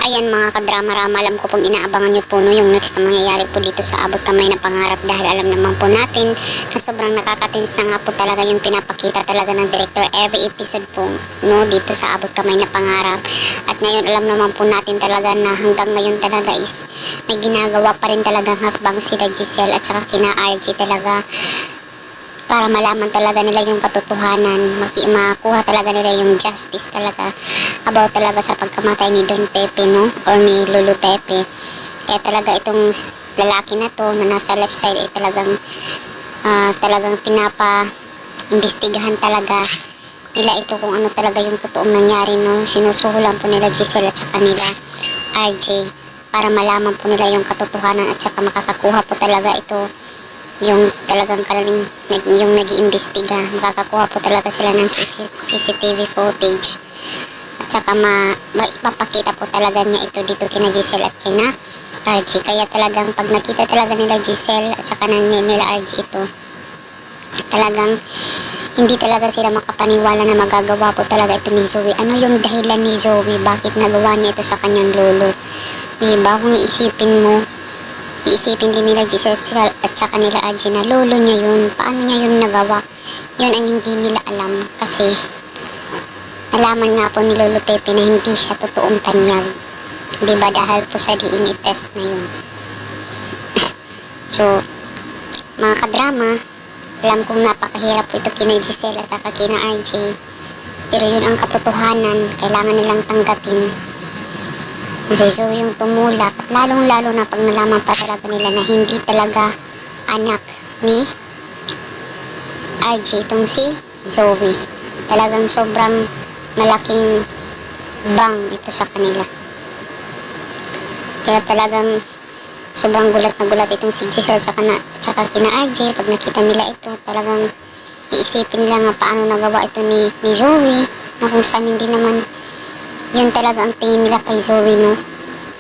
Ayan mga kadrama-rama, alam ko pong inaabangan nyo po no, yung next na mangyayari po dito sa Abot Kamay na Pangarap, dahil alam naman po natin na sobrang nakakatins na nga po talaga yung pinapakita talaga ng director every episode po no, dito sa Abot Kamay na Pangarap. At ngayon alam naman po natin talaga na hanggang ngayon talaga is may ginagawa pa rin talagang hakbang sila Giselle at saka kina RG talaga para malaman talaga nila yung katotohanan, makuha talaga nila yung justice talaga about talaga sa pagkamatay ni Don Pepe no, or ni Lolo Pepe. Kaya talaga itong lalaki na to na nasa left side ay talagang pinapa-imbestigahan talaga nila ito kung ano talaga yung totoong nangyari no. Sinusuhulan po nila Giselle at saka nila RJ para malaman po nila yung katotohanan at saka makakakuha po talaga ito yung talagang yung nag-iimbestiga, makakakuha po talaga sila ng CCTV footage at saka mapapakita po talaga niya ito dito kina Giselle at kina RG. Kaya talagang pag nakita talaga nila Giselle at saka nila RG ito, talagang hindi talaga sila makapaniwala na magagawa po talaga ito ni Zoe. Ano yung dahilan ni Zoe, bakit nagawa niya ito sa kanyang lolo, diba? Kung iisipin din nila Giselle at saka nila RG na lolo niya yun, paano niya yun nagawa, yun ang hindi nila alam. Kasi nalaman nga po ni Lolo Pepe na hindi siya totoong tanyag, diba, dahil po sa DNA test na yun. So mga kadrama, alam kong napakahirap po ito kina Giselle at saka kina RJ, pero yun ang katotohanan, kailangan nilang tanggapin. Si Zoe yung tumulak, at lalong-lalo na pag nalaman pa talaga nila na hindi talaga anak ni RJ itong si Zoe. Talagang sobrang malaking bang ito sa kanila. Kaya talagang sobrang gulat na gulat itong si Giselle saka kina RJ pag nakita nila ito. Talagang iisipin nila nga paano nagawa ito ni Zoe, na kung saan hindi naman yun talaga ang tingin nila kay Zoe no.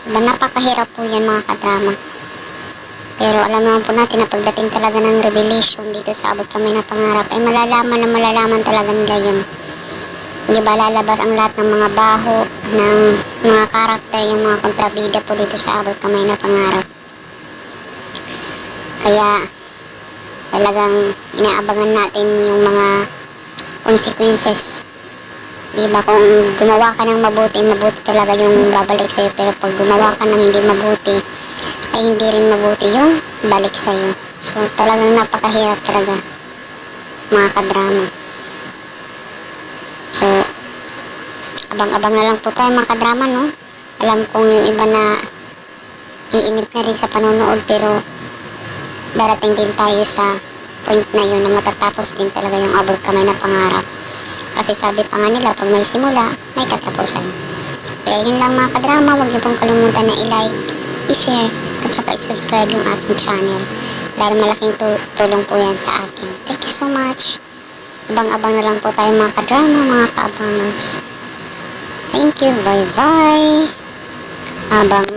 Diba, napakahirap po yan mga kadrama. Pero alam naman po natin na pagdating talaga ng revelation dito sa Abot Kamay na Pangarap ay malalaman talaga nila yun. Diba, lalabas ang lahat ng mga baho ng mga karakter, yung mga kontrabida po dito sa Abot Kamay na Pangarap. Kaya talagang inaabangan natin yung mga consequences. Diba, kung gumawa ka ng mabuti talaga yung babalik sa'yo, pero pag gumawa ka ng hindi mabuti ay hindi rin mabuti yung balik sa'yo. So talagang napakahirap talaga mga kadrama. So abang-abang na lang po tayo mga kadrama no. Alam kong yung iba na iinip na rin sa panonood, pero darating din tayo sa point na yun na matatapos din talaga yung Abot Kamay na Pangarap. Kasi sabi pa nga nila, pag may simula, may katapusan. Kaya yun lang mga kadrama, huwag niyo pong kalimutan na i-like, i-share, at saka i-subscribe yung aking channel. Dahil malaking tulong po yan sa akin. Thank you so much. Abang-abang na lang po tayo mga kadrama, mga kaabangers. Thank you, bye-bye. Abang